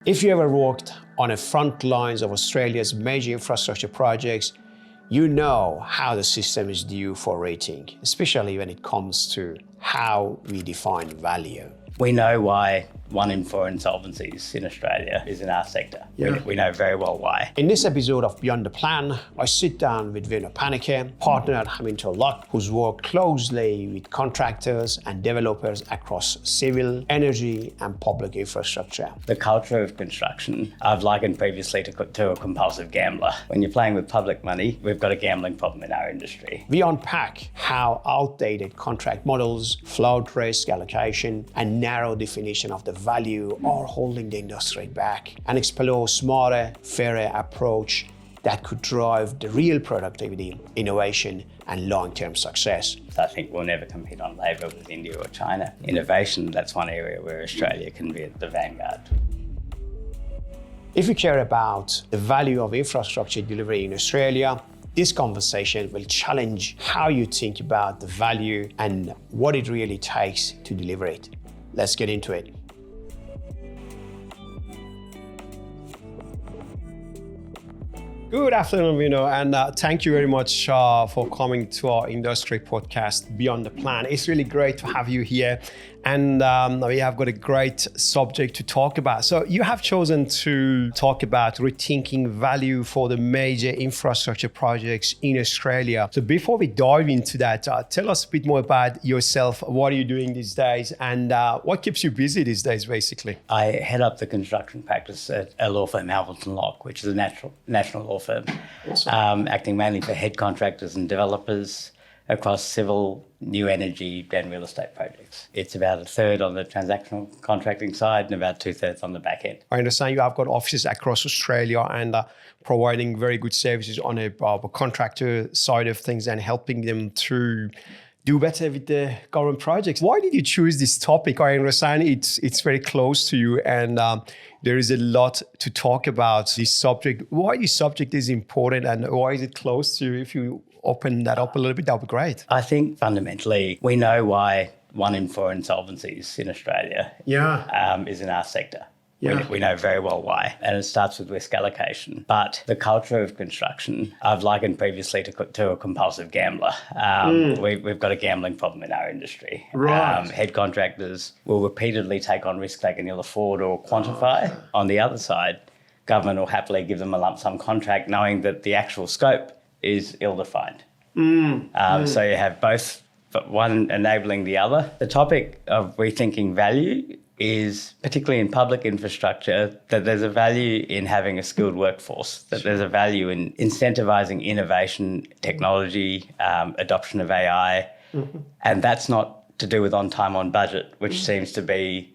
If you ever worked on the front lines of Australia's major infrastructure projects, you know how the system is due for rating, especially when it comes to how we define value. We know why 1 in 4 insolvencies in Australia is in our sector. Yeah. We know very well why. In this episode of Beyond the Plan, I sit down with Veno Panicker, partner at Hamilton Locke, who's worked closely with contractors and developers across civil, energy, and public infrastructure. The culture of construction, I've likened previously to a compulsive gambler. When you're playing with public money, we've got a gambling problem in our industry. We unpack how outdated contract models, flawed risk allocation, and narrow definition of the value are holding the industry back, and explore smarter, fairer approach that could drive the real productivity, innovation, and long-term success. So I think we'll never compete on labour with India or China. Innovation, that's one area where Australia can be at the vanguard. If you care about the value of infrastructure delivery in Australia, this conversation will challenge how you think about the value and what it really takes to deliver it. Let's get into it. Good afternoon, Veno, and thank you very much for coming to our industry podcast, Beyond the Plan. It's really great to have you here, and we have got a great subject to talk about. So you have chosen to talk about rethinking value for the major infrastructure projects in Australia. So before we dive into that, tell us a bit more about yourself. What are you doing these days, and what keeps you busy these days, basically? I head up the construction practice at a law firm, Hamilton Locke, which is a national law firm, Awesome. acting mainly for head contractors and developers across civil, new energy and real estate projects. It's about a third on the transactional contracting side and about 2/3 on the back end. I understand you have got offices across Australia and providing very good services on a contractor side of things and helping them to do better with the government projects. Why did you choose this topic? I understand it's very close to you, and there is a lot to talk about this subject. Why this subject is important and why is it close to you? If you open that up a little bit, that would be great. I think fundamentally we know why 1 in 4 insolvencies in Australia is in our sector. Yeah. We know very well why, and it starts with risk allocation. But the culture of construction, I've likened previously to a compulsive gambler. We've got a gambling problem in our industry. Right. Head contractors will repeatedly take on risk they can ill afford or quantify. On the other side, government will happily give them a lump sum contract knowing that the actual scope is ill-defined. So you have both, but one enabling the other. The topic of rethinking value is, particularly in public infrastructure, that there's a value in having a skilled workforce, that there's a value in incentivising innovation, technology, adoption of AI, and that's not to do with on time, on budget, which seems to be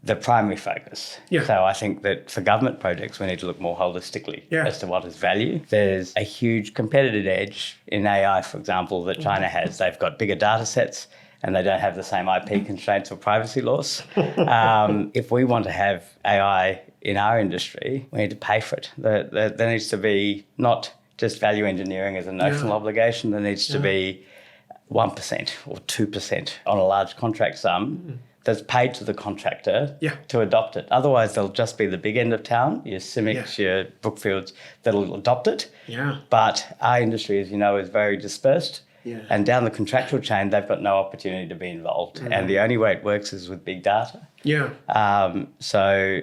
the primary focus. Yeah. So I think that for government projects, we need to look more holistically as to what is value. There's a huge competitive edge in AI, for example, that China has. They've got bigger data sets and they don't have the same IP constraints or privacy laws. If we want to have AI in our industry, we need to pay for it. There needs to be not just value engineering as a notional obligation, there needs to be 1% or 2% on a large contract sum that's paid to the contractor to adopt it. Otherwise, they'll just be the big end of town, your CIMICs, your Brookfields, that'll adopt it. Yeah. But our industry, as you know, is very dispersed. Yeah. And down the contractual chain, they've got no opportunity to be involved. And the only way it works is with big data. Yeah. So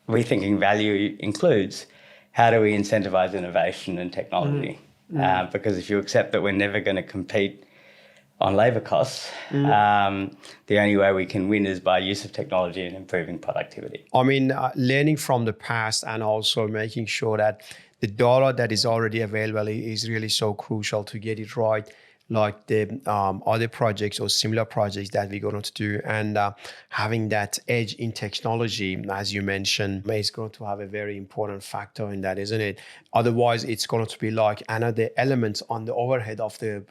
rethinking value includes how do we incentivise innovation and technology? Because if you accept that we're never going to compete on labour costs, the only way we can win is by use of technology and improving productivity. I mean, learning from the past and also making sure that the data that is already available is really so crucial to get it right, like the other projects or similar projects that we're going to do. And having that edge in technology, as you mentioned, is going to have a very important factor in that, isn't it? Otherwise, it's going to be like another element on the overhead of the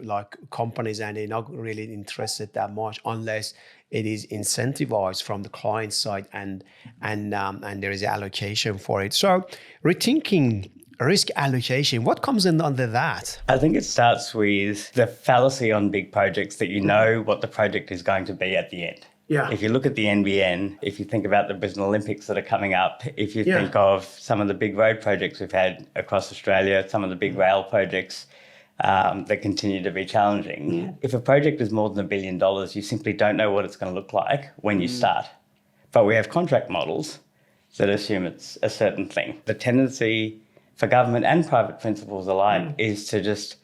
companies, and they're not really interested that much unless it is incentivized from the client side and there is an allocation for it. So rethinking risk allocation, what comes in under that? I think it starts with the fallacy on big projects that you know what the project is going to be at the end. Yeah. If you look at the NBN, if you think about the Brisbane Olympics that are coming up, if you think of some of the big road projects we've had across Australia, some of the big rail projects that continue to be challenging, if a project is more than $1 billion, you simply don't know what it's going to look like when you start. But we have contract models that assume it's a certain thing. The tendency for government and private principals alike is to just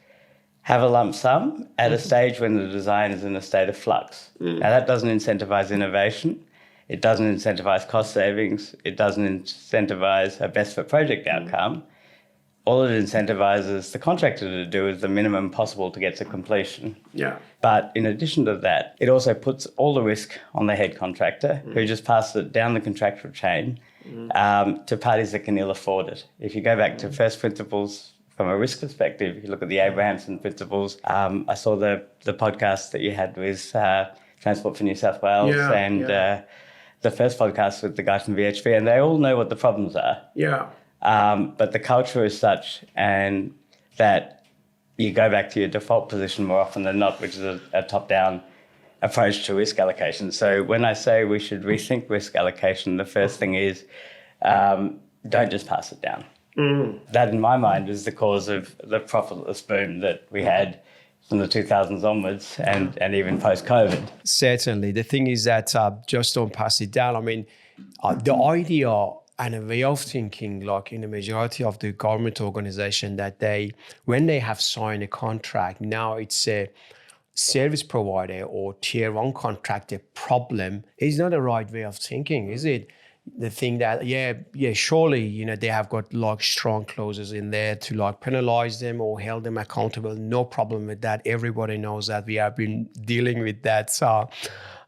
have a lump sum at a stage when the design is in a state of flux. Now, that doesn't incentivize innovation. It doesn't incentivize cost savings. It doesn't incentivize a best for project outcome. All it incentivizes the contractor to do is the minimum possible to get to completion. Yeah. But in addition to that, it also puts all the risk on the head contractor who just passes it down the contractual chain to parties that can ill afford it. If you go back to first principles from a risk perspective, if you look at the Abrahamson principles, I saw the podcast that you had with Transport for New South Wales the first podcast with the guys from VHV, and they all know what the problems are. Yeah. But the culture is such, and that you go back to your default position more often than not, which is a top-down approach to risk allocation. So when I say we should rethink risk allocation, the first thing is don't just pass it down. That, in my mind, is the cause of the profitless boom that we had from the 2000s onwards and even post-COVID. Certainly. The thing is that just don't pass it down. I mean, the idea and a way of thinking, like in the majority of the government organization, that when they have signed a contract, now it's a service provider or tier one contractor problem is not the right way of thinking, is it? The thing that, surely, they have got like strong clauses in there to like penalize them or hold them accountable. No problem with that. Everybody knows that. We have been dealing with that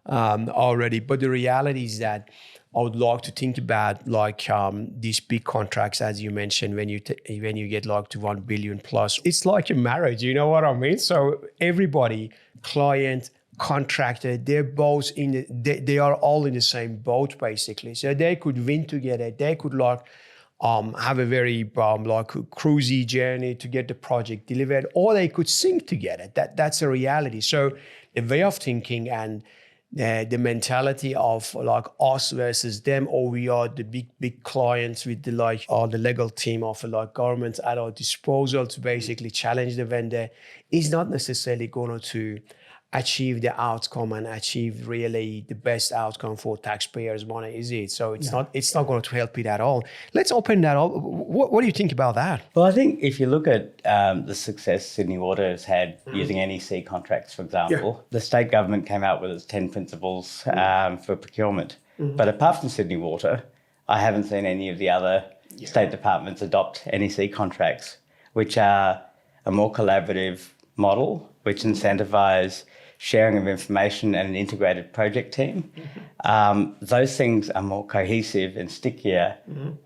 already. But the reality is that I would like to think about like these big contracts, as you mentioned, when you get like to 1 billion plus. It's like a marriage, you know what I mean? So everybody, client, contractor, they're both they are all in the same boat basically. So they could win together. They could like have a very like cruisy journey to get the project delivered, or they could sink together. That's a reality. So the way of thinking and the mentality of like us versus them, or we are the big clients with the like or the legal team of like governments at our disposal to basically challenge the vendor, is not necessarily going to achieve the outcome and achieve really the best outcome for taxpayers' money, is it? So it's not going to help it at all. Let's open that up. What do you think about that? Well, I think if you look at the success Sydney Water has had using NEC contracts, for example, the state government came out with its 10 principles for procurement. But apart from Sydney Water, I haven't seen any of the other state departments adopt NEC contracts, which are a more collaborative model, which incentivise sharing of information and an integrated project team. Those things are more cohesive and stickier,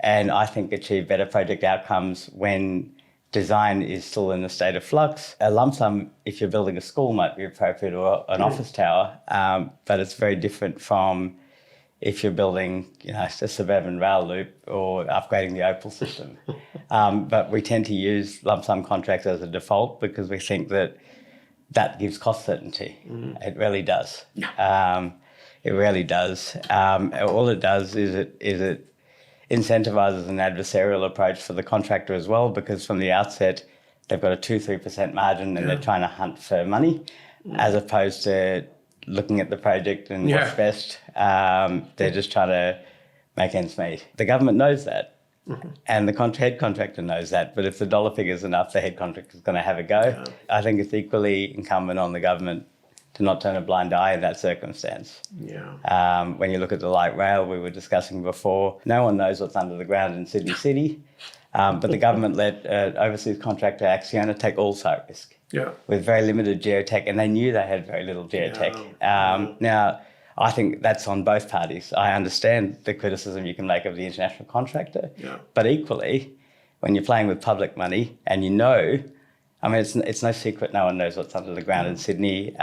and I think achieve better project outcomes when design is still in a state of flux. A lump sum, if you're building a school, might be appropriate, or an office tower, but it's very different from if you're building, a suburban rail loop or upgrading the Opal system. But we tend to use lump sum contracts as a default because we think that gives cost certainty. It really does. It really does. All it does is it incentivizes an adversarial approach for the contractor as well, because from the outset, they've got a 2-3% margin and they're trying to hunt for money, as opposed to looking at the project and what's best. They're just trying to make ends meet. The government knows that. And the head contractor knows that, but if the dollar figure's enough, the head contractor's going to have a go. I think it's equally incumbent on the government to not turn a blind eye in that circumstance. When you look at the light rail we were discussing before, no one knows what's under the ground in Sydney City, but the government let overseas contractor Acciona take all site risk with very limited geotech, and they knew they had very little geotech. Now, I think that's on both parties. I understand the criticism you can make of the international contractor, but equally, when you're playing with public money and it's no secret no one knows what's under the ground in Sydney.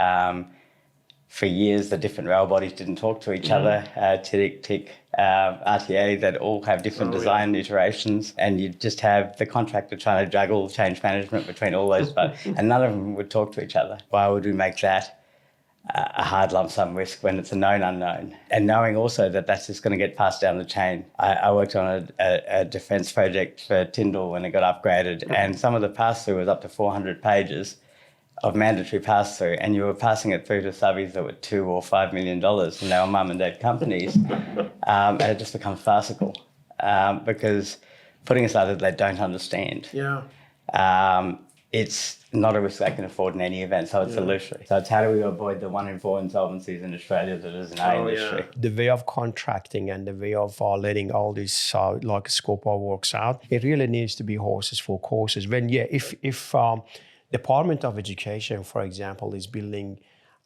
For years, the different rail bodies didn't talk to each other. TIC, RTA, that all have different design iterations, and you just have the contractor trying to juggle change management between all those, and none of them would talk to each other. Why would we make that a hard lump sum risk when it's a known unknown. And knowing also that that's just going to get passed down the chain. I worked on a defence project for Tyndall when it got upgraded, and some of the pass-through was up to 400 pages of mandatory pass-through, and you were passing it through to subbies that were $2 or $5 million, and they were mum and dad companies, and it just becomes farcical because putting aside that they don't understand. It's not a risk they can afford in any event, so it's illusory. So it's how do we avoid the 1 in 4 insolvencies in Australia that is in our industry? The way of contracting and the way of letting all this like scope of works out, it really needs to be horses for courses. When if Department of Education, for example, is building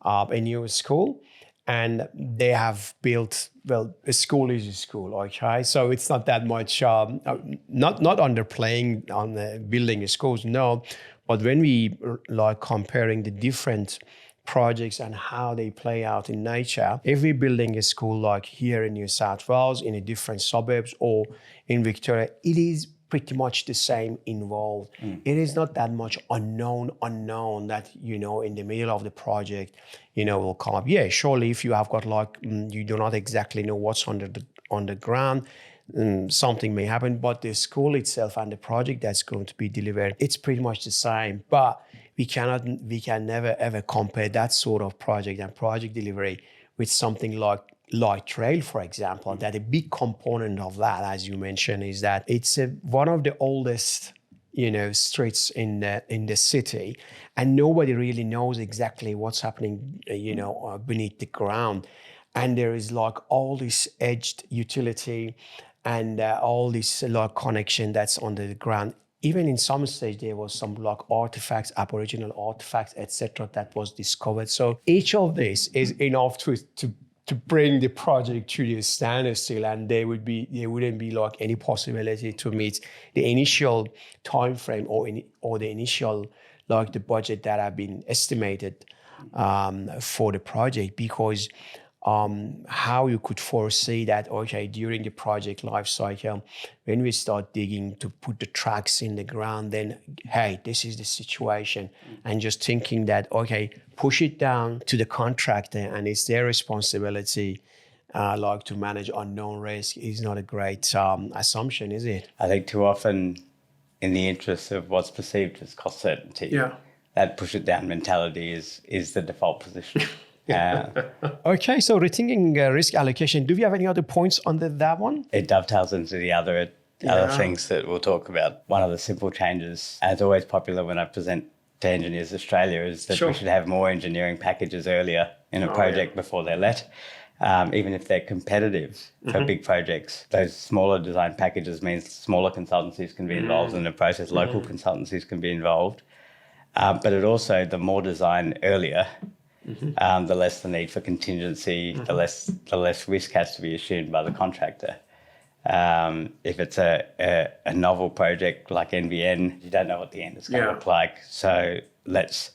a new school, and they have built, well, a school is a school, okay? So it's not that much, not underplaying on building a schools, no. But when we like comparing the different projects and how they play out in nature, if we're building a school like here in New South Wales, in a different suburbs or in Victoria, it is pretty much the same involved. It is not that much unknown that, in the middle of the project, will come up. Yeah, surely if you have got like, you do not exactly know what's on the ground, something may happen, but the school itself and the project that's going to be delivered, it's pretty much the same. But we can never ever compare that sort of project and project delivery with something like light rail, for example. That a big component of that, as you mentioned, is that it's one of the oldest streets in the city, and nobody really knows exactly what's happening beneath the ground. And there is like all this edged utility and all this like connection that's under the ground. Even in some stage, there was some like artifacts, Aboriginal artifacts, etc., that was discovered. So each of this is enough to bring the project to the standstill, and there wouldn't be like any possibility to meet the initial time frame or the initial like the budget that have been estimated for the project, because how you could foresee that, okay, during the project life cycle, when we start digging to put the tracks in the ground, then, hey, this is the situation. And just thinking that, okay, push it down to the contractor and it's their responsibility like to manage unknown risk is not a great assumption, is it? I think too often, in the interest of what's perceived as cost certainty, that push it down mentality is the default position. Okay, so rethinking risk allocation. Do we have any other points on that one? It dovetails into the other things that we'll talk about. One of the simple changes, and it's always popular when I present to Engineers Australia, is that we should have more engineering packages earlier in a project before they're let. Even if they're competitive for big projects, those smaller design packages means smaller consultancies can be involved in the process, local consultancies can be involved. But it also, the more design earlier, the less the need for contingency, the less risk has to be assumed by the contractor. If it's a novel project like NBN, you don't know what the end is going to look like. So let's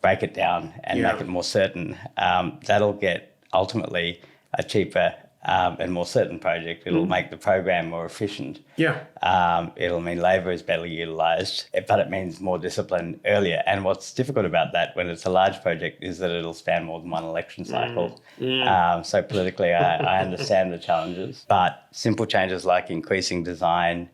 break it down and make it more certain. That'll get ultimately a cheaper and more certain project. It'll make the program more efficient. It'll mean labour is better utilised, but it means more discipline earlier. And what's difficult about that when it's a large project is that it'll span more than one election cycle. So politically, I understand the challenges, but simple changes like increasing design,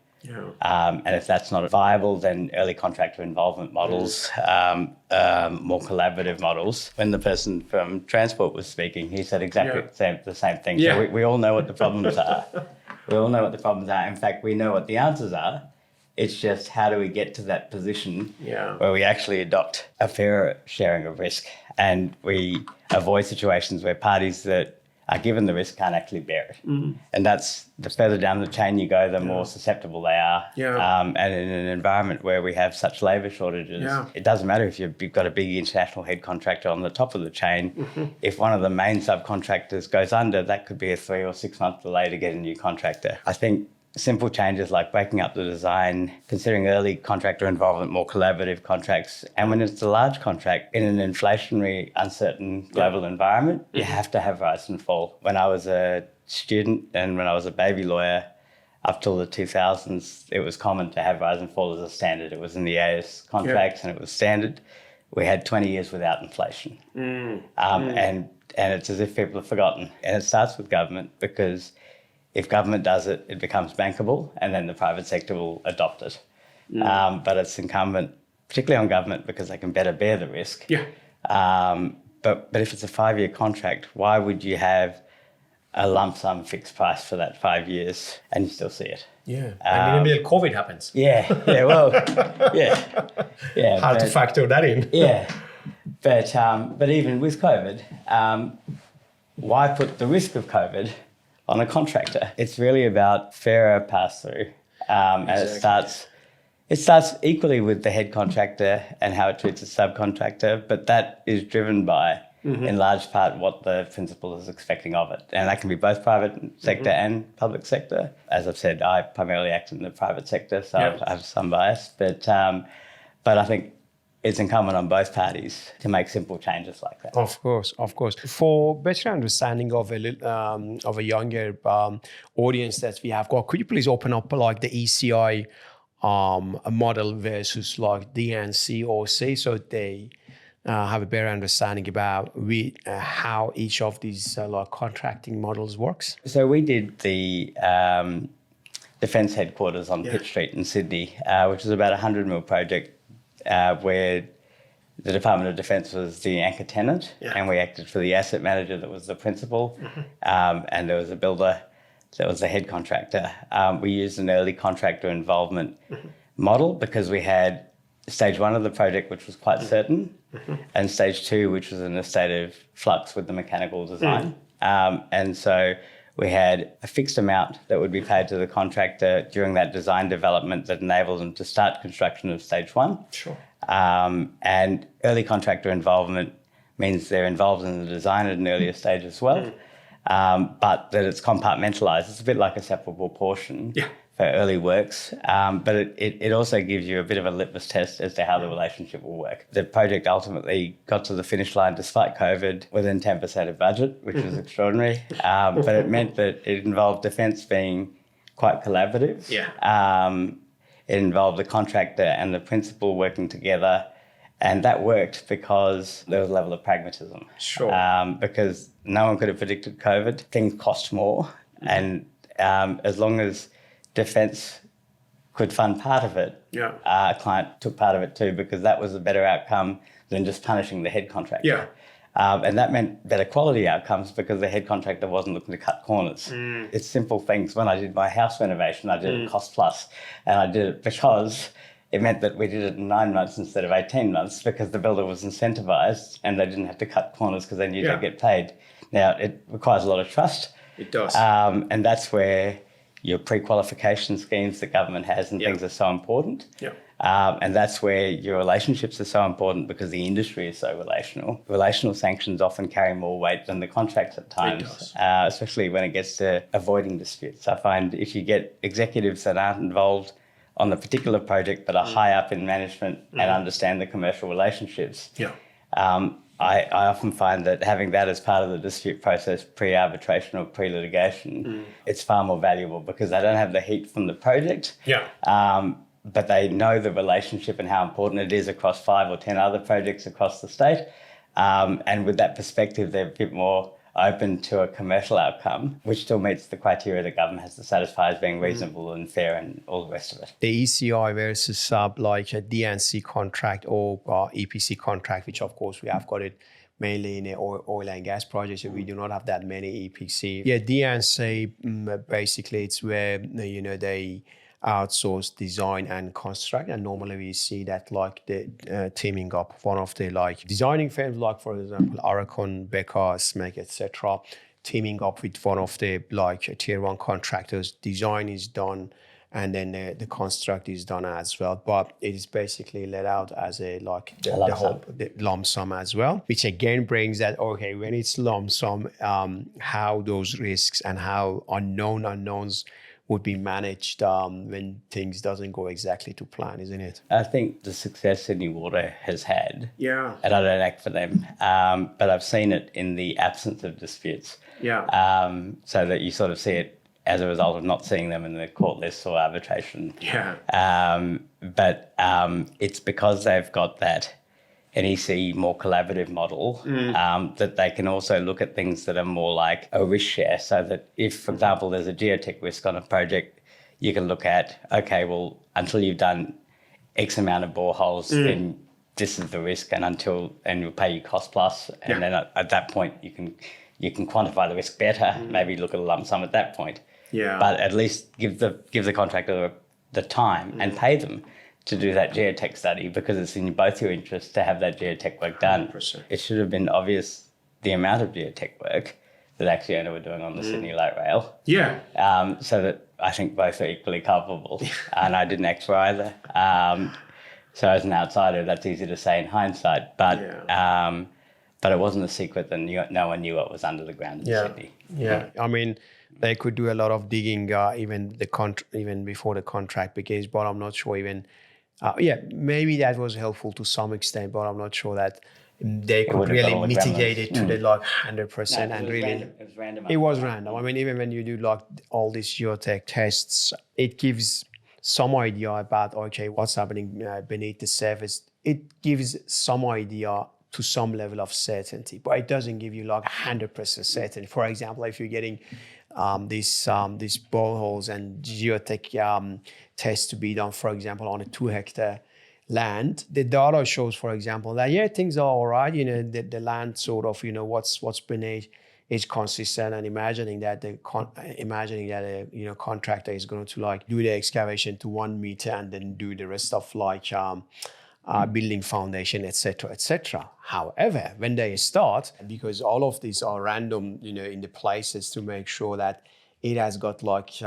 and if that's not viable, then early contractor involvement models, more collaborative models. When the person from Transport was speaking, he said exactly the same thing. So we all know what the problems are. We all know what the problems are. In fact, we know what the answers are. It's just how do we get to that position where we actually adopt a fairer sharing of risk and we avoid situations where parties that are given the risk can't actually bear it. And that's the further down the chain you go, the more susceptible they are. And in an environment where we have such labour shortages, it doesn't matter if you've got a big international head contractor on the top of the chain. If one of the main subcontractors goes under, that could be a 3 or 6 month delay to get a new contractor. I think simple changes like breaking up the design, considering early contractor involvement, more collaborative contracts. And when it's a large contract in an inflationary, uncertain global environment, you have to have rise and fall. When I was a student and when I was a baby lawyer, up till the 2000s, it was common to have rise and fall as a standard. It was in the AS contracts and it was standard. we had 20 years without inflation. And it's as if people have forgotten. And it starts with government, because if government does it, it becomes bankable, and then the private sector will adopt it. But it's incumbent, particularly on government, because they can better bear the risk. Yeah. But if it's a 5-year contract, why would you have a lump sum fixed price for that 5 years and you still see it? Yeah. And in the middle, COVID happens. Yeah. Well, yeah. How to factor that in? Yeah. But even with COVID, why put the risk of COVID on a contractor? It's really about fairer pass-through. And it starts equally with the head contractor and how it treats a subcontractor, but that is driven by, in large part, what the principal is expecting of it. And that can be both private sector and public sector. As I've said, I primarily act in the private sector, so I have some bias. But I think it's incumbent on both parties to make simple changes like that. Of course. For better understanding of a younger audience that we have got, could you please open up like the ECI model versus like DNC or C, so they have a better understanding about how each of these like contracting models works? So we did the Defence Headquarters on Pitt Street in Sydney, which is about a 100 mil project where the Department of Defence was the anchor tenant, and we acted for the asset manager that was the principal, and there was a builder that was the head contractor. We used an early contractor involvement model because we had stage 1 of the project, which was quite certain, and stage 2, which was in a state of flux with the mechanical design. And so we had a fixed amount that would be paid to the contractor during that design development that enabled them to start construction of stage 1. Sure. And early contractor involvement means they're involved in the design at an earlier stage as well, but that it's compartmentalised. It's a bit like a separable portion for early works, but it also gives you a bit of a litmus test as to how the relationship will work. The project ultimately got to the finish line despite COVID within 10% of budget, which was extraordinary, but it meant that it involved Defence being quite collaborative. It involved the contractor and the principal working together, and that worked because there was a level of pragmatism. Sure. Because no one could have predicted COVID. Things cost more, and as long as Defence could fund part of it, a client took part of it too, because that was a better outcome than just punishing the head contractor. And that meant better quality outcomes because the head contractor wasn't looking to cut corners. It's simple things. When I did my house renovation, I did it cost plus, and I did it because it meant that we did it in 9 months instead of 18 months because the builder was incentivized and they didn't have to cut corners because they knew they'd get paid. Now, it requires a lot of trust. It does. And that's where your pre-qualification schemes that government has and things are so important. And that's where your relationships are so important because the industry is so relational. Relational sanctions often carry more weight than the contracts at times, especially when it gets to avoiding disputes. I find if you get executives that aren't involved on the particular project but are high up in management and understand the commercial relationships, I often find that having that as part of the dispute process, pre-arbitration or pre-litigation, it's far more valuable because they don't have the heat from the project, but they know the relationship and how important it is across 5 or 10 other projects across the state. And with that perspective, they're a bit more open to a commercial outcome, which still meets the criteria the government has to satisfy as being reasonable and fair and all the rest of it. The ECI versus like a DNC contract or EPC contract, which of course we have got it mainly in the oil and gas projects, so we do not have that many EPC. DNC, basically it's where, they outsource design and construct, and normally we see that like the teaming up one of the like designing firms, like for example Aracon, Becker, Smeg, etc., teaming up with one of the like tier 1 contractors. Design is done and then the construct is done as well, but it is basically let out as a like the lump sum as well, which again brings that when it's lump sum, how those risks and how unknowns would be managed when things doesn't go exactly to plan, isn't it? I think the success Sydney Water has had, and I don't act for them, but I've seen it in the absence of disputes. So that you sort of see it as a result of not seeing them in the court lists or arbitration. But it's because they've got that NEC more collaborative model, that they can also look at things that are more like a risk share, so that if, for example, there's a geotech risk on a project, you can look at, okay, well, until you've done X amount of boreholes, then this is the risk, and we'll pay you cost plus, and then at that point you can quantify the risk better, maybe look at a lump sum at that point. Yeah. But at least give the contractor the time and pay them to do that geotech study, because it's in both your interests to have that geotech work done. 100%. It should have been obvious the amount of geotech work that Acciona were doing on the Sydney Light Rail. Yeah. So that I think both are equally culpable, and I didn't act for either. So as an outsider, that's easy to say in hindsight, but it wasn't a secret that no one knew what was under the ground in Sydney. Yeah, I mean, they could do a lot of digging even before the contract begins, but I'm not sure even. Maybe that was helpful to some extent, but I'm not sure that they could really mitigate it to the 100%. And really, it was random. It was random. I mean, even when you do like all these geotech tests, it gives some idea about, okay, what's happening beneath the surface. It gives some idea to some level of certainty, but it doesn't give you like 100% certainty. For example, if you're getting these boreholes and geotech tests to be done, for example, on a 2-hectare land, the data shows, for example, that things are all right. The land sort of, what's beneath is consistent, and imagining that a contractor is going to like do the excavation to 1 meter and then do the rest of like building foundation, etc., etc. However, when they start, because all of these are random, in the places to make sure that it has got like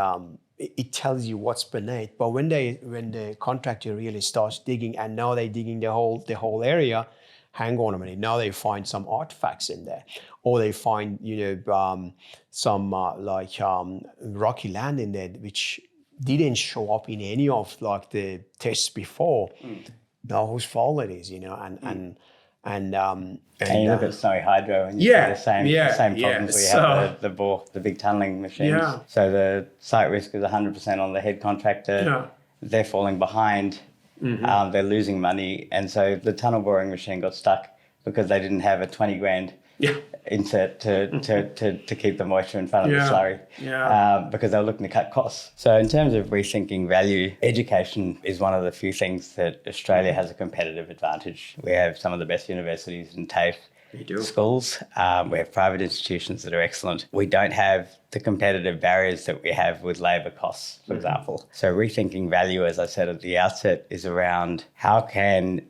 it tells you what's beneath. But when the contractor really starts digging, and now they're digging the whole area, hang on a minute, now they find some artifacts in there, or they find some rocky land in there which didn't show up in any of like the tests before. Now whose fault it is, and you look at Snowy Hydro and you see the same problems where you have the big tunnelling machines. Yeah. So the site risk is 100% on the head contractor. Yeah. They're falling behind. They're losing money, and so the tunnel boring machine got stuck because they didn't have a 20 grand insert to keep the moisture in front of the slurry, because they were looking to cut costs. So in terms of rethinking value, education is one of the few things that Australia has a competitive advantage. We have some of the best universities and TAFE schools. We have private institutions that are excellent. We don't have the competitive barriers that we have with labour costs, for example. So rethinking value, as I said at the outset, is around how can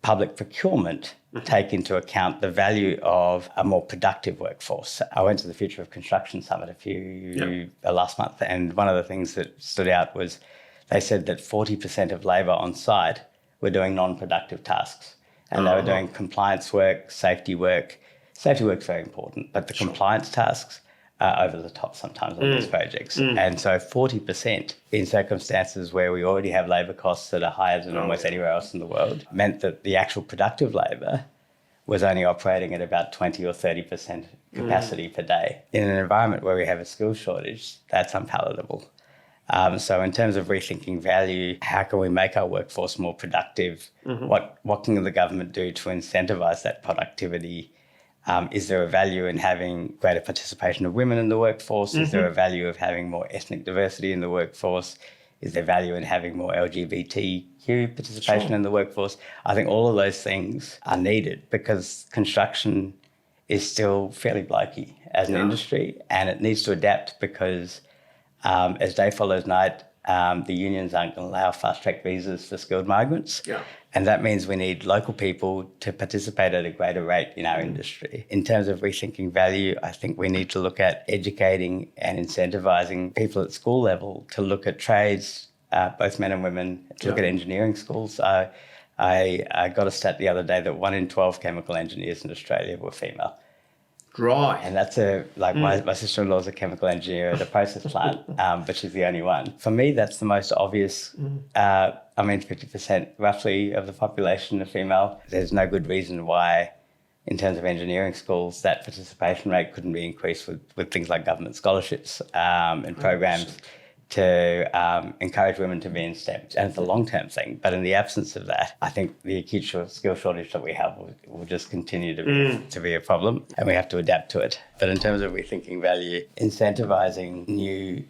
public procurement take into account the value of a more productive workforce. I went to the Future of Construction Summit last month, and one of the things that stood out was they said that 40% of labour on site were doing non-productive tasks, and they were doing compliance work, safety work. Safety work's very important, but the compliance tasks are over the top sometimes on these projects. And so 40% in circumstances where we already have labour costs that are higher than almost anywhere else in the world meant that the actual productive labour was only operating at about 20 or 30% capacity per day. In an environment where we have a skills shortage, that's unpalatable. So in terms of rethinking value, how can we make our workforce more productive? What can the government do to incentivise that productivity? Is there a value in having greater participation of women in the workforce? Is there a value of having more ethnic diversity in the workforce? Is there value in having more LGBTQ participation in the workforce? I think all of those things are needed because construction is still fairly blokey as an industry, and it needs to adapt because as day follows night, the unions aren't going to allow fast-track visas for skilled migrants. And that means we need local people to participate at a greater rate in our industry. In terms of rethinking value, I think we need to look at educating and incentivising people at school level to look at trades, both men and women, to look at engineering schools. I got a stat the other day that 1 in 12 chemical engineers in Australia were female. Right. And that's my sister-in-law is a chemical engineer at a process plant, but she's the only one. For me, that's the most obvious. 50% roughly of the population are female. There's no good reason why, in terms of engineering schools, that participation rate couldn't be increased with things like government scholarships and programs to encourage women to be in STEM. And it's a long-term thing. But in the absence of that, I think the acute skill shortage that we have will just continue to be a problem, and we have to adapt to it. But in terms of rethinking value, incentivizing new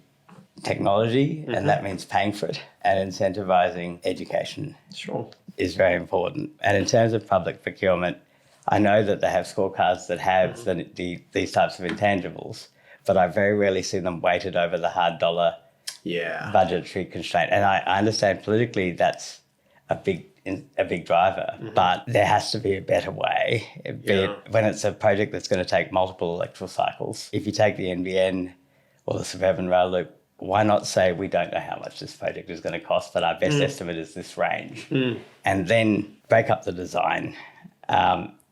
technology, and that means paying for it, and incentivizing education is very important. And in terms of public procurement, I know that they have scorecards that have these types of intangibles, but I very rarely see them weighted over the hard dollar budgetary constraint. And I understand politically that's a big driver, but there has to be a better way, be it when it's a project that's going to take multiple electoral cycles. If you take the NBN or the Suburban Rail Loop, why not say we don't know how much this project is going to cost, but our best estimate is this range, and then break up the design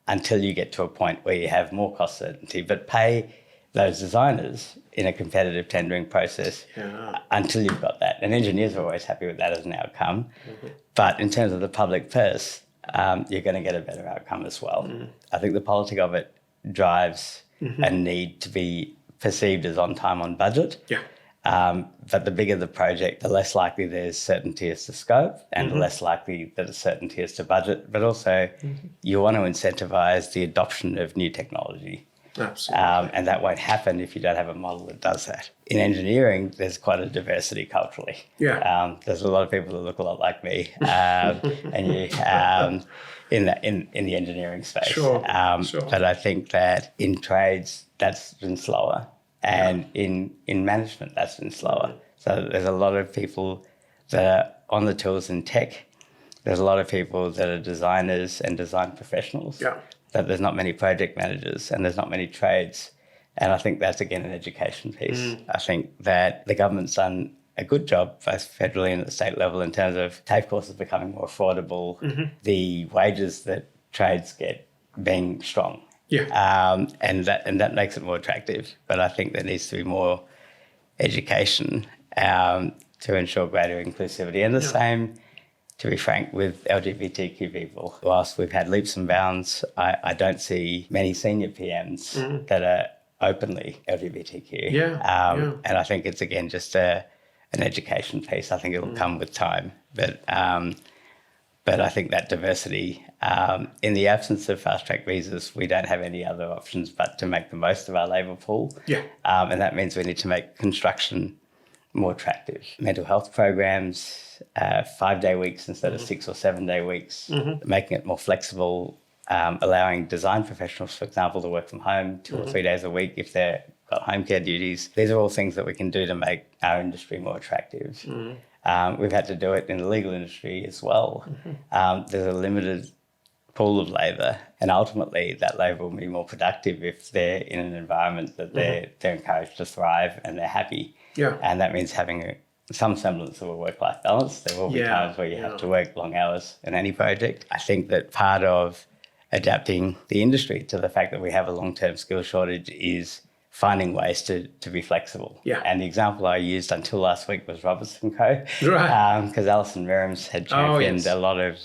until you get to a point where you have more cost certainty, but pay those designers in a competitive tendering process until you've got that. And engineers are always happy with that as an outcome. But in terms of the public purse, you're going to get a better outcome as well. I think the politic of it drives a need to be perceived as on time, on budget. But the bigger the project, the less likely there's certainty as to scope, and the less likely that it's certainty as to budget. But also you want to incentivise the adoption of new technology. Absolutely. And that won't happen if you don't have a model that does that. In engineering, there's quite a diversity culturally. There's a lot of people that look a lot like me, and you in the engineering space. But I think that in trades, that's been slower. And in management, that's been slower. So there's a lot of people that are on the tools in tech. There's a lot of people that are designers and design professionals. That there's not many project managers, and there's not many trades. And I think that's, again, an education piece. I think that the government's done a good job, both federally and at the state level, in terms of TAFE courses becoming more affordable, the wages that trades get being strong. And that makes it more attractive. But I think there needs to be more education to ensure greater inclusivity. And the same, to be frank, with LGBTQ people. Whilst we've had leaps and bounds, I don't see many senior PMs that are openly LGBTQ. And I think it's, again, just an education piece. I think it'll come with time. But I think that diversity, in the absence of fast-track visas, we don't have any other options but to make the most of our labour pool. And that means we need to make construction more attractive. Mental health programs, 5-day weeks instead of 6 or 7-day weeks, making it more flexible, allowing design professionals, for example, to work from home 2 or 3 days a week if they've got home care duties. These are all things that we can do to make our industry more attractive. We've had to do it in the legal industry as well. There's a limited pool of labour, and ultimately that labour will be more productive if they're in an environment that they're encouraged to thrive and they're happy. And that means having some semblance of a work-life balance. There will be times where you have to work long hours in any project. I think that part of adapting the industry to the fact that we have a long-term skill shortage is finding ways to be flexible. And the example I used until last week was Robertson Co. Because Alison Miriams had championed a lot of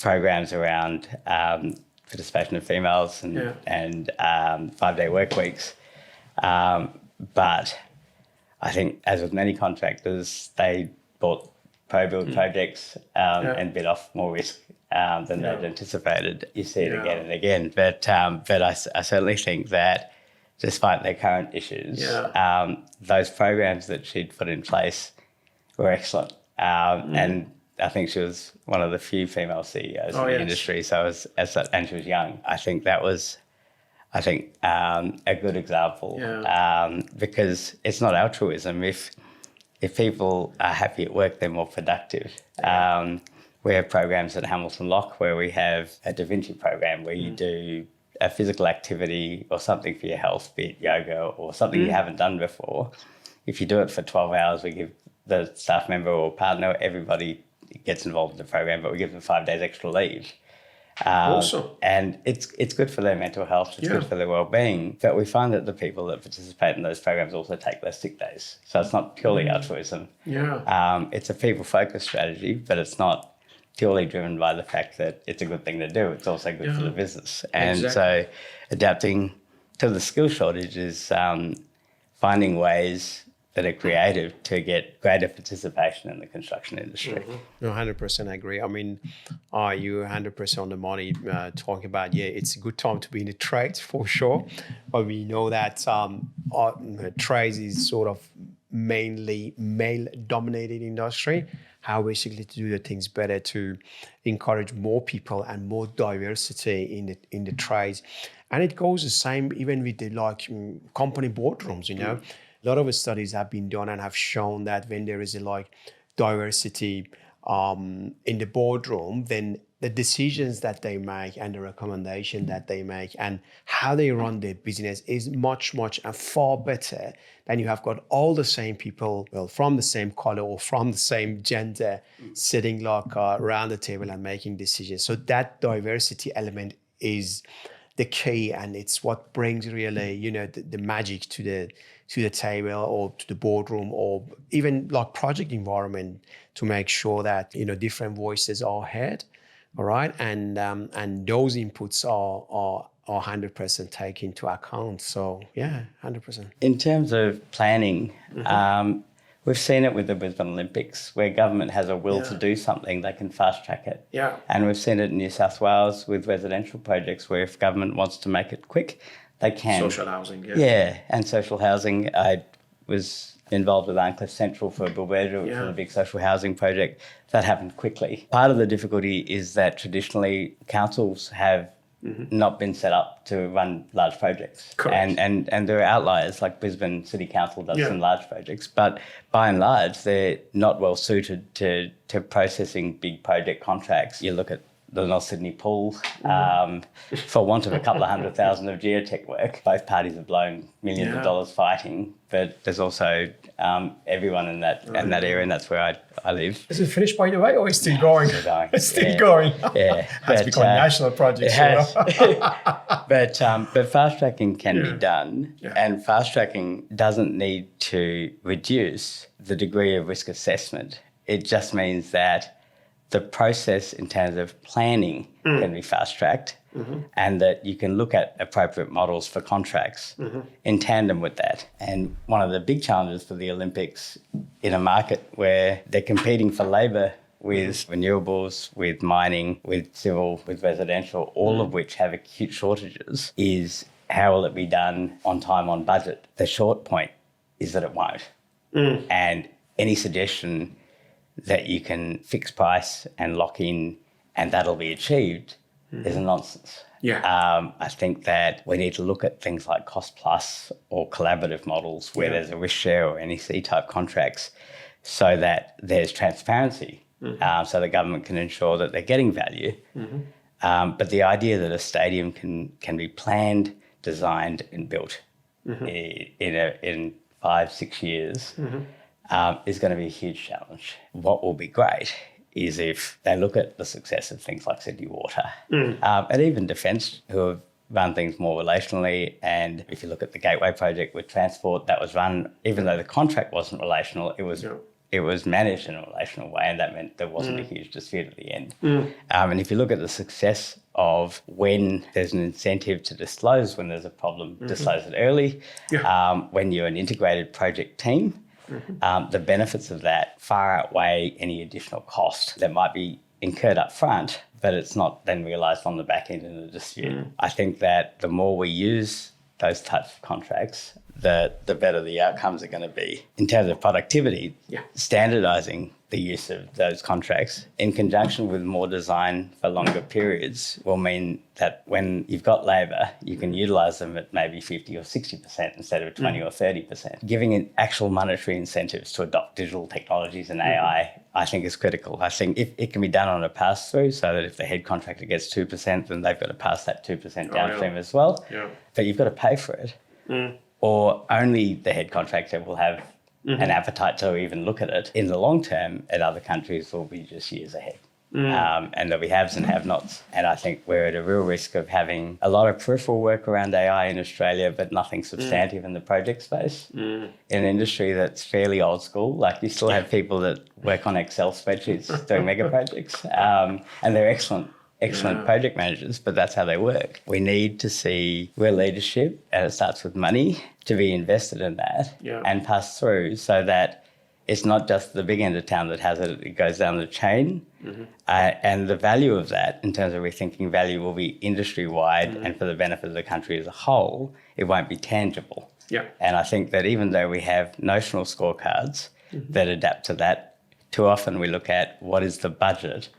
programs around participation of females and 5-day work weeks. But I think, as with many contractors, they bought pro-build projects and bit off more risk than they'd anticipated. You see it again and again. But I certainly think that despite their current issues, those programs that she'd put in place were excellent. And I think she was one of the few female CEOs in the industry. So and she was young. I think that was a good example because it's not altruism. If people are happy at work, they're more productive. We have programs at Hamilton Locke where we have a Da Vinci program where you do a physical activity or something for your health, be it yoga or something you haven't done before. If you do it for 12 hours, we give the staff member or partner, everybody gets involved in the program, but we give them 5 days extra leave. Awesome. And it's good for their mental health, it's good for their well-being, but we find that the people that participate in those programs also take less sick days. So it's not purely altruism. It's a people-focused strategy, but it's not purely driven by the fact that it's a good thing to do. It's also good for the business. And so adapting to the skill shortage is finding ways that are creative to get greater participation in the construction industry. No, 100% agree. I mean, you're 100% on the money talking about, it's a good time to be in the trades for sure. But we know that trades is sort of mainly male-dominated industry. How basically to do the things better to encourage more people and more diversity in the trades. And it goes the same even with the company boardrooms, A lot of studies have been done and have shown that when there is a diversity in the boardroom, then the decisions that they make and the recommendation that they make and how they run their business is much and far better than you have got all the same people, from the same color or from the same gender, sitting around the table and making decisions. So that diversity element is the key, and it's what brings really, the magic to the table or to the boardroom or even project environment to make sure that different voices are heard. All right, and those inputs are 100% taken into account. So 100%. In terms of planning, we've seen it with the Brisbane Olympics, where government has a will to do something, they can fast track it. Yeah. And we've seen it in New South Wales with residential projects, where if government wants to make it quick, they can. Social housing. Yeah, and social housing. I was involved with Arncliffe Central for Bilbergia, which was a big social housing project. That happened quickly. Part of the difficulty is that traditionally councils have not been set up to run large projects. Correct. And there are outliers, like Brisbane City Council does some large projects, but by and large, they're not well suited to processing big project contracts. You look at the North Sydney Pool, for want of a couple of 100,000 of geotech work. Both parties have blown millions of dollars fighting, but there's also everyone in that area, and that's where I live. Is it finished, by the way, or is it still going? Still going. It's still going. Yeah. It's become a national project. It has. But fast tracking can be done, and fast tracking doesn't need to reduce the degree of risk assessment. It just means that the process in terms of planning can be fast-tracked, and that you can look at appropriate models for contracts in tandem with that. And one of the big challenges for the Olympics in a market where they're competing for labour with renewables, with mining, with civil, with residential, all of which have acute shortages, is how will it be done on time, on budget? The short point is that it won't. And any suggestion that you can fix price and lock in and that'll be achieved is a nonsense. I think that we need to look at things like cost plus or collaborative models where there's a risk share or NEC type contracts, so that there's transparency, so the government can ensure that they're getting value. But the idea that a stadium can be planned, designed and built in 5-6 years is going to be a huge challenge. What will be great is if they look at the success of things like Sydney Water and even Defence, who have run things more relationally. And if you look at the Gateway project with Transport, that was run, even though the contract wasn't relational, it was managed in a relational way, and that meant there wasn't a huge dispute at the end. And if you look at the success of when there's an incentive to disclose when there's a problem, disclose it early, when you're an integrated project team, the benefits of that far outweigh any additional cost that might be incurred up front, but it's not then realised on the back end in a dispute. I think that the more we use those types of contracts, the better the outcomes are going to be. In terms of productivity, standardising the use of those contracts in conjunction with more design for longer periods will mean that when you've got labour, you can utilise them at maybe 50 or 60% instead of 20 or 30%. Giving it actual monetary incentives to adopt digital technologies and AI, I think is critical. I think if it can be done on a pass-through, so that if the head contractor gets 2%, then they've got to pass that 2% downstream as well. But you've got to pay for it. Or only the head contractor will have an appetite to even look at it. In the long term, at other countries will be just years ahead. And there'll be haves and have-nots. And I think we're at a real risk of having a lot of peripheral work around AI in Australia, but nothing substantive in the project space. In an industry that's fairly old school, like you still have people that work on Excel spreadsheets doing mega projects, and they're excellent excellent project managers, but that's how they work. We need to see real leadership, and it starts with money, to be invested in that and pass through so that it's not just the big end of town that has it, it goes down the chain. And the value of that, in terms of rethinking value, will be industry-wide and for the benefit of the country as a whole. It won't be tangible. And I think that even though we have notional scorecards that adapt to that, too often we look at what is the budget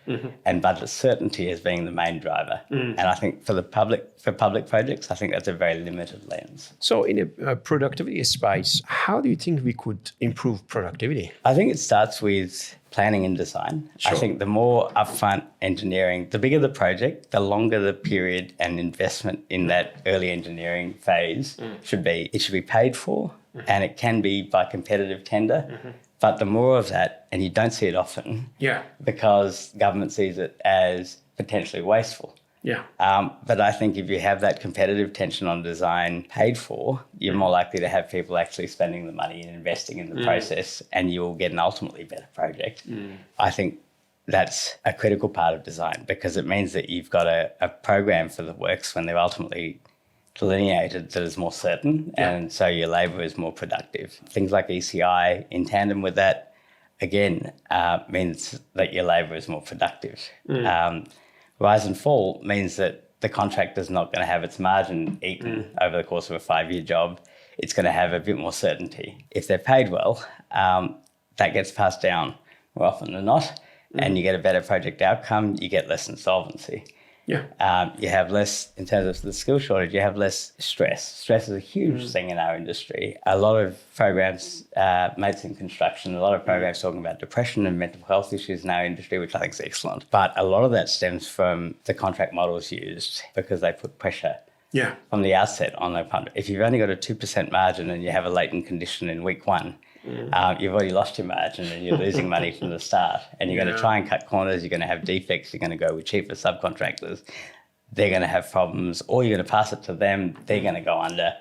and budget certainty as being the main driver. And I think for public projects, I think that's a very limited lens. So in a productivity space, how do you think we could improve productivity? I think it starts with planning and design. I think the more upfront engineering, the bigger the project, the longer the period and investment in that early engineering phase should be. It should be paid for, and it can be by competitive tender. But the more of that, and you don't see it often, because government sees it as potentially wasteful. But I think if you have that competitive tension on design paid for, you're more likely to have people actually spending the money and investing in the process, and you'll get an ultimately better project. I think that's a critical part of design, because it means that you've got a program for the works when they're ultimately delineated that is more certain, and so your labour is more productive. Things like ECI in tandem with that, again, means that your labour is more productive. Rise and fall means that the contractor's not going to have its margin eaten over the course of a 5-year job. It's going to have a bit more certainty. If they're paid well, that gets passed down more often than not, and you get a better project outcome, you get less insolvency. You have less, in terms of the skill shortage, you have less stress. Stress is a huge thing in our industry. A lot of programs, mates in construction, a lot of programs talking about depression and mental health issues in our industry, which I think is excellent. But a lot of that stems from the contract models used, because they put pressure from the outset on the contract. If you've only got a 2% margin and you have a latent condition in week 1, you've already lost your margin and you're losing money from the start, and you're going to try and cut corners, you're going to have defects, you're going to go with cheaper subcontractors, they're going to have problems, or you're going to pass it to them, they're going to go under,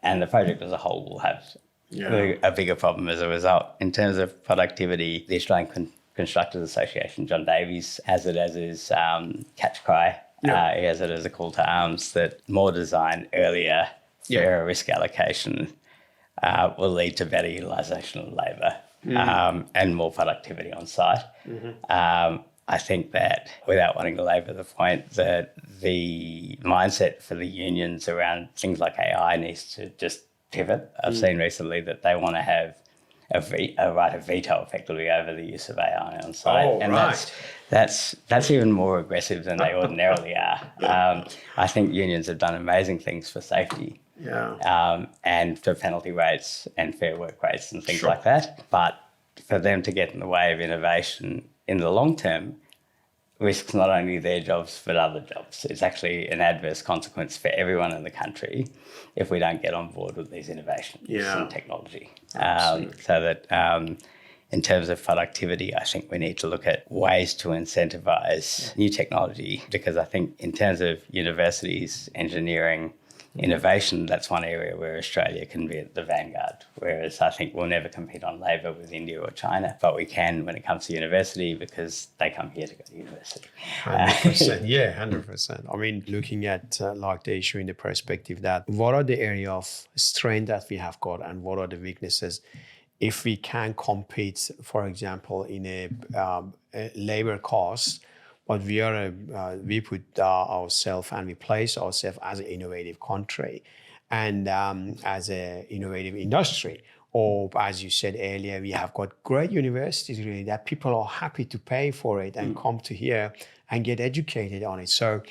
and the project as a whole will have a bigger problem as a result. In terms of productivity, the Australian Constructors Association, John Davies, has it as his catch cry. He has it as a call to arms that more design earlier, fairer risk allocation will lead to better utilisation of labour and more productivity on site. I think that, without wanting to labour the point, that the mindset for the unions around things like AI needs to just pivot. I've seen recently that they want to have a right of veto effectively over the use of AI on site. That's even more aggressive than they ordinarily are. I think unions have done amazing things for safety. And for penalty rates and fair work rates and things like that. But for them to get in the way of innovation in the long term risks not only their jobs but other jobs. It's actually an adverse consequence for everyone in the country if we don't get on board with these innovations and technology. So that in terms of productivity, I think we need to look at ways to incentivise new technology, because I think in terms of universities, engineering, innovation, that's one area where Australia can be at the vanguard, whereas I think we'll never compete on labour with India or China, but we can when it comes to university, because they come here to go to university. 100%. 100%. I mean, looking at like the issue in the perspective that what are the area of strength that we have got and what are the weaknesses? If we can compete, for example, in a labour cost, but we put ourselves and we place ourselves as an innovative country and as an innovative industry. Or as you said earlier, we have got great universities really that people are happy to pay for it and come to here and get educated on it. So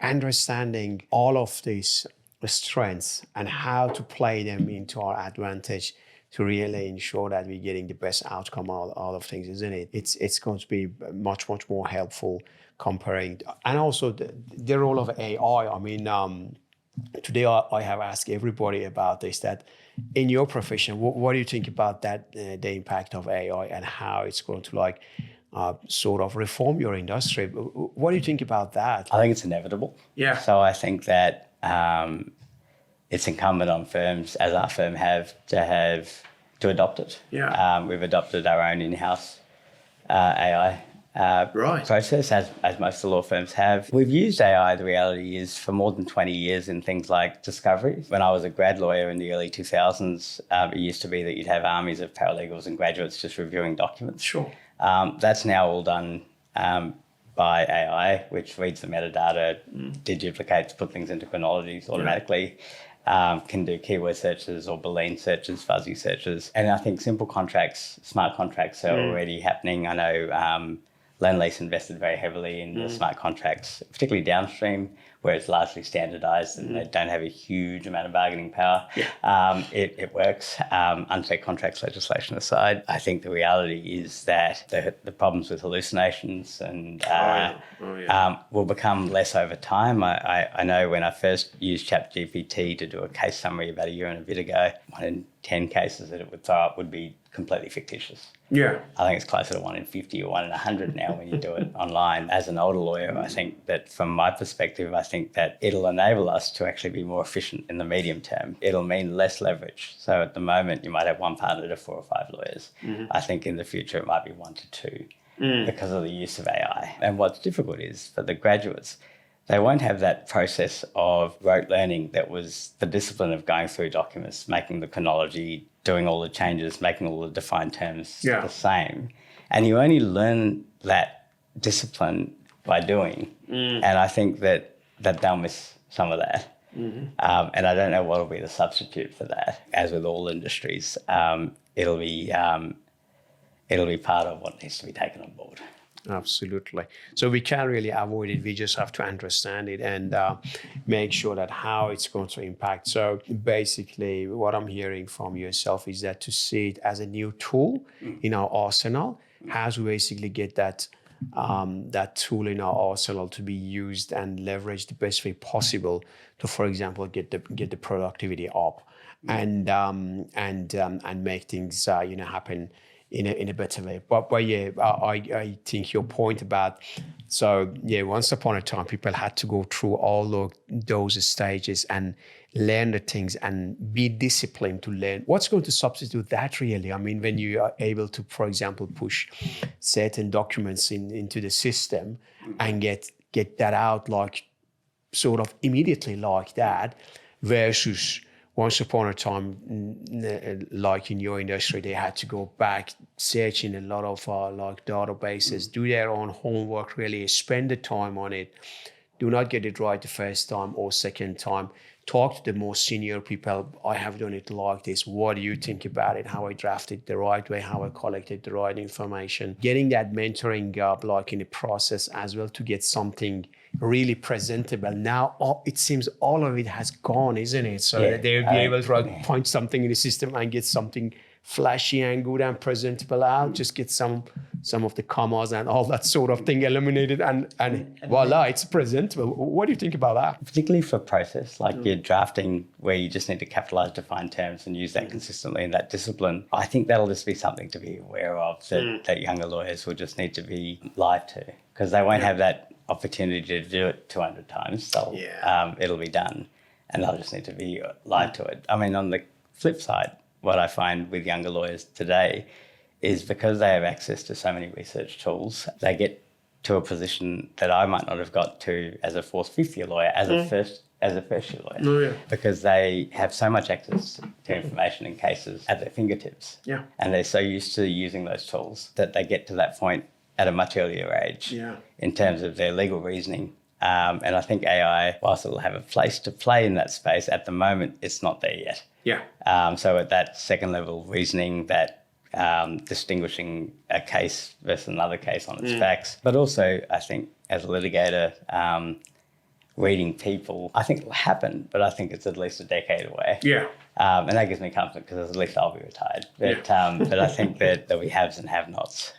understanding all of these strengths and how to play them into our advantage to really ensure that we're getting the best outcome out of things, isn't it? It's going to be much more helpful comparing. And also the role of AI. I mean, today I have asked everybody about this, that in your profession, what do you think about that, the impact of AI and how it's going to sort of reform your industry? What do you think about that? I think it's inevitable. So I think that it's incumbent on firms, as our firm to adopt it. We've adopted our own in-house AI process, as most of the law firms have. We've used AI, the reality is, for more than 20 years in things like discovery. When I was a grad lawyer in the early 2000s, it used to be that you'd have armies of paralegals and graduates just reviewing documents. Sure. That's now all done by AI, which reads the metadata, deduplicates, put things into chronologies automatically, can do keyword searches or Boolean searches, fuzzy searches. And I think simple contracts, smart contracts are already happening. I know Lend-Lease invested very heavily in the smart contracts, particularly downstream, where it's largely standardised and they don't have a huge amount of bargaining power. It works. Unfair contracts legislation aside, I think the reality is that the problems with hallucinations and will become less over time. I know when I first used ChatGPT to do a case summary about a year and a bit ago, 1 in 10 cases that it would throw up would be completely fictitious. Yeah. I think it's closer to 1 in 50 or 1 in 100 now when you do it online. As an older lawyer, I think that from my perspective, I think that it'll enable us to actually be more efficient in the medium term. It'll mean less leverage. So at the moment, you might have one partner to 4 or 5 lawyers. I think in the future, it might be 1 to 2 because of the use of AI. And what's difficult is for the graduates, they won't have that process of rote learning that was the discipline of going through documents, making the chronology, doing all the changes, making all the defined terms the same. And you only learn that discipline by doing. And I think that they'll miss some of that. And I don't know what will be the substitute for that. As with all industries, it'll be part of what needs to be taken on board. Absolutely. So we can't really avoid it. We just have to understand it and make sure that how it's going to impact. So basically what I'm hearing from yourself is that to see it as a new tool in our arsenal, how to basically get that tool in our arsenal to be used and leveraged the best way possible to, for example, get the productivity up and make things happen in a better way. But yeah, I think your point about, once upon a time, people had to go through all of those stages and learn the things and be disciplined to learn. What's going to substitute that really? I mean, when you are able to, for example, push certain documents into the system and get that out like sort of immediately like that versus once upon a time, like in your industry, they had to go back, search in a lot of databases, do their own homework, really spend the time on it. Do not get it right the first time or second time. Talk to the more senior people. I have done it like this. What do you think about it? How I drafted the right way, how I collected the right information. Getting that mentoring up like in the process as well to get something really presentable. Now it seems all of it has gone, isn't it? So that they'll be able to point something in the system and get something flashy and good and presentable out. Just get some of the commas and all that sort of thing eliminated and voila, it's presentable. What do you think about that? Particularly for process, like your drafting where you just need to capitalize defined terms and use that consistently in that discipline. I think that'll just be something to be aware of that younger lawyers will just need to be live to because they won't have that opportunity to do it 200 times. It'll be done and they'll just need to be live to it. I mean, on the flip side, what I find with younger lawyers today is because they have access to so many research tools, they get to a position that I might not have got to as a fourth, fifth year lawyer, as a first year lawyer, because they have so much access to information in cases at their fingertips. And they're so used to using those tools that they get to that point at a much earlier age in terms of their legal reasoning. And I think AI, whilst it'll have a place to play in that space, at the moment, it's not there yet. So at that second level reasoning, that distinguishing a case versus another case on its facts, but also I think as a litigator, reading people, I think it'll happen, but I think it's at least a decade away. And that gives me comfort because at least I'll be retired. But I think that there'll be haves and have-nots.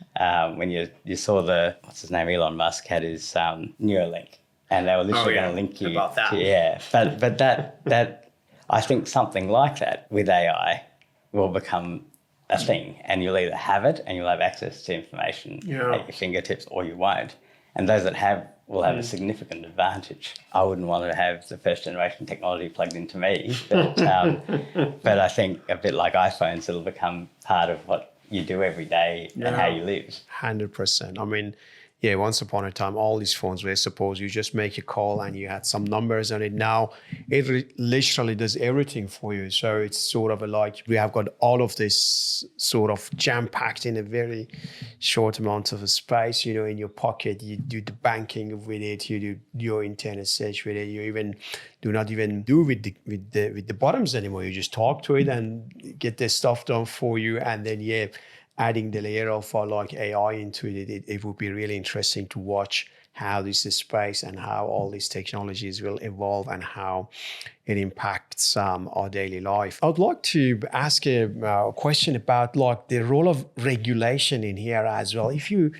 When you saw what's his name, Elon Musk had his Neuralink, and they were literally going to link you about that. But that I think something like that with AI will become a thing, and you'll either have it and you'll have access to information at your fingertips, or you won't. And those that have will have a significant advantage. I wouldn't want to have the first generation technology plugged into me, but I think a bit like iPhones, it'll become part of what you do every day and how you live. 100%. I mean, yeah, once upon a time, all these phones were supposed you just make a call and you had some numbers on it. Now it literally does everything for you. So it's sort of like we have got all of this sort of jam packed in a very short amount of space, in your pocket. You do the banking with it, you do your internet search with it, you even do not even do with the buttons anymore. You just talk to it and get the stuff done for you. And then adding the layer of like AI into it would be really interesting to watch how this is space and how all these technologies will evolve and how it impacts our daily life. I would like to ask a question about like the role of regulation in here as well. If you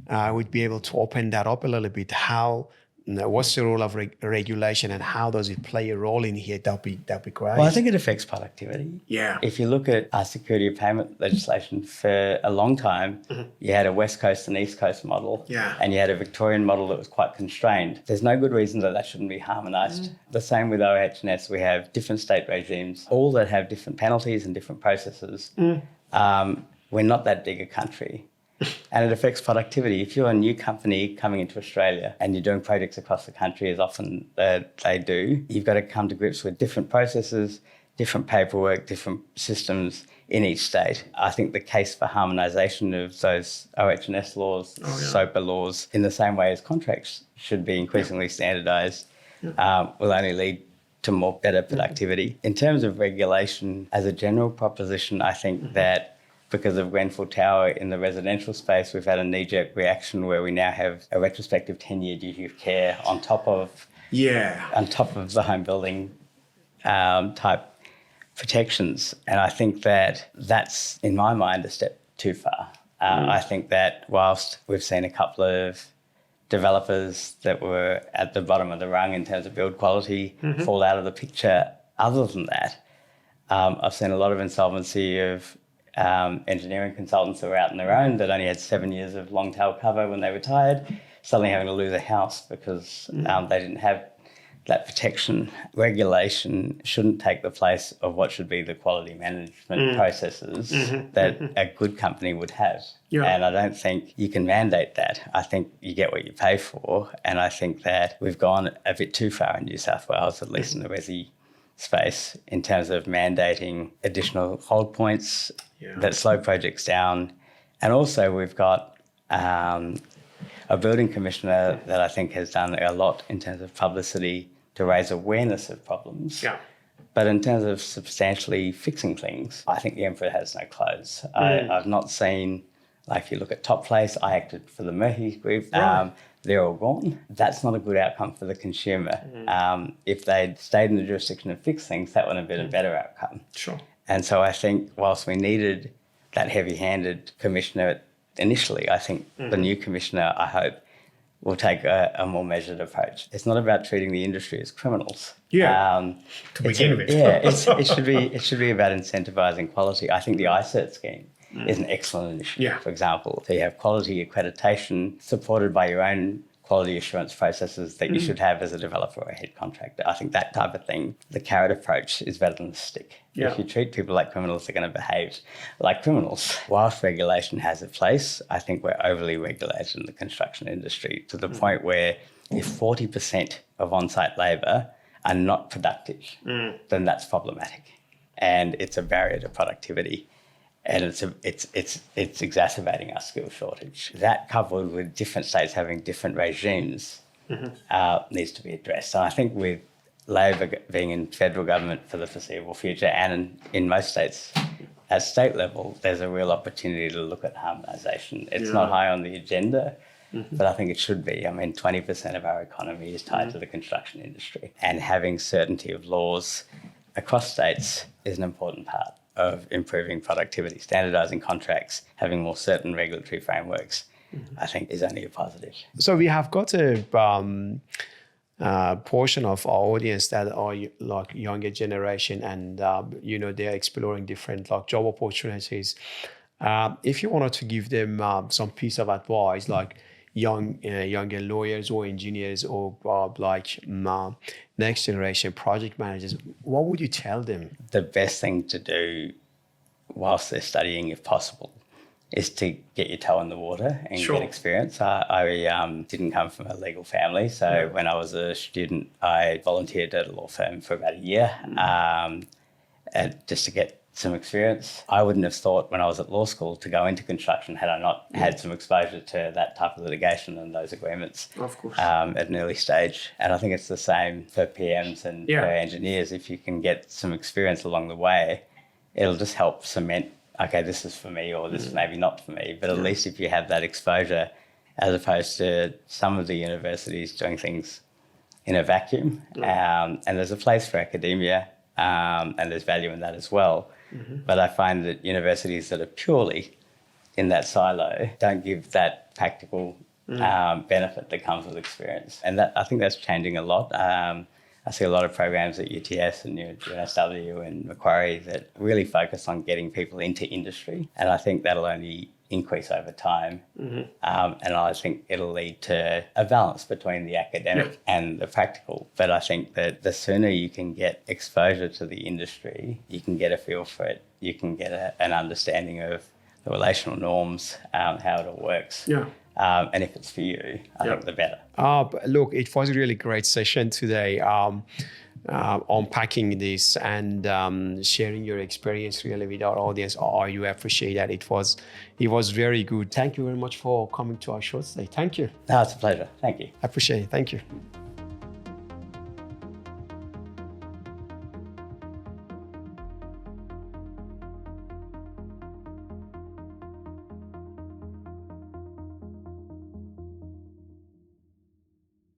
would be able to open that up a little bit, what's the role of regulation and how does it play a role in here? That'd be great. Well, I think it affects productivity. Yeah. If you look at our security of payment legislation, for a long time, you had a West Coast and East Coast model, and you had a Victorian model that was quite constrained. There's no good reason that shouldn't be harmonised. The same with OH&S. We have different state regimes, all that have different penalties and different processes. We're not that big a country. And it affects productivity. If you're a new company coming into Australia and you're doing projects across the country, as often they do, you've got to come to grips with different processes, different paperwork, different systems in each state. I think the case for harmonisation of those OH&S laws, SOPA laws, in the same way as contracts should be increasingly standardised, will only lead to better productivity. In terms of regulation, as a general proposition, I think that because of Grenfell Tower in the residential space, we've had a knee-jerk reaction where we now have a retrospective 10-year duty of care on top of the home building type protections. And I think that that's, in my mind, a step too far. I think that whilst we've seen a couple of developers that were at the bottom of the rung in terms of build quality fall out of the picture, other than that, I've seen a lot of insolvency of engineering consultants that were out on their own that only had 7 years of long tail cover when they retired, suddenly having to lose a house because they didn't have that protection. Regulation shouldn't take the place of what should be the quality management processes that a good company would have. And I don't think you can mandate that. I think you get what you pay for. And I think that we've gone a bit too far in New South Wales, at least in the resi space, in terms of mandating additional hold points that slow projects down. And also we've got a building commissioner that I think has done a lot in terms of publicity to raise awareness of problems. But in terms of substantially fixing things, I think the emperor has no clothes. I've not seen, like if you look at Top Place, I acted for the Murphy Group. They're all gone. That's not a good outcome for the consumer. If they'd stayed in the jurisdiction and fixed things, that would have been a better outcome. And so I think whilst we needed that heavy-handed commissioner initially, I think the new commissioner, I hope, will take a more measured approach. It's not about treating the industry as criminals. To begin with. It should be about incentivising quality. I think the iCert scheme is an excellent initiative, for example. So you have quality accreditation supported by your own quality assurance processes that you should have as a developer or a head contractor. I think that type of thing, the carrot approach, is better than the stick. If you treat people like criminals, they're going to behave like criminals. Whilst regulation has a place, I think we're overly regulated in the construction industry to the point where if 40% of on-site labour are not productive, then that's problematic. And it's a barrier to productivity. And it's exacerbating our skill shortage. That, coupled with different states having different regimes, needs to be addressed. So I think with Labor being in federal government for the foreseeable future, and in most states at state level, there's a real opportunity to look at harmonisation. It's not high on the agenda, but I think it should be. I mean, 20% of our economy is tied to the construction industry, and having certainty of laws across states is an important part of improving productivity. Standardising contracts, having more certain regulatory frameworks, I think is only a positive. So we have got a portion of our audience that are like younger generation, and they're exploring different like job opportunities. If you wanted to give them some piece of advice, like younger lawyers or engineers or next generation project managers, what would you tell them? The best thing to do whilst they're studying, if possible, is to get your toe in the water and get experience. I didn't come from a legal family, so when I was a student, I volunteered at a law firm for about a year just to get some experience. I wouldn't have thought when I was at law school to go into construction had I not had some exposure to that type of litigation and those agreements at an early stage. And I think it's the same for PMs and for engineers. If you can get some experience along the way, it'll just help cement, okay, this is for me or this is maybe not for me. But at least if you have that exposure, as opposed to some of the universities doing things in a vacuum. And there's a place for academia and there's value in that as well. But I find that universities that are purely in that silo don't give that practical benefit that comes with experience. And that I think that's changing a lot. I see a lot of programs at UTS and UNSW and Macquarie that really focus on getting people into industry. And I think that'll only increase over time. And I think it'll lead to a balance between the academic and the practical. But I think that the sooner you can get exposure to the industry, you can get a feel for it, you can get an understanding of the relational norms, how it all works. And if it's for you, I think the better. Look, it was a really great session today. Unpacking this and sharing your experience really with our audience. I do appreciate that. It was very good. Thank you very much for coming to our show today. Thank you. No, it's a pleasure. Thank you. I appreciate it. Thank you.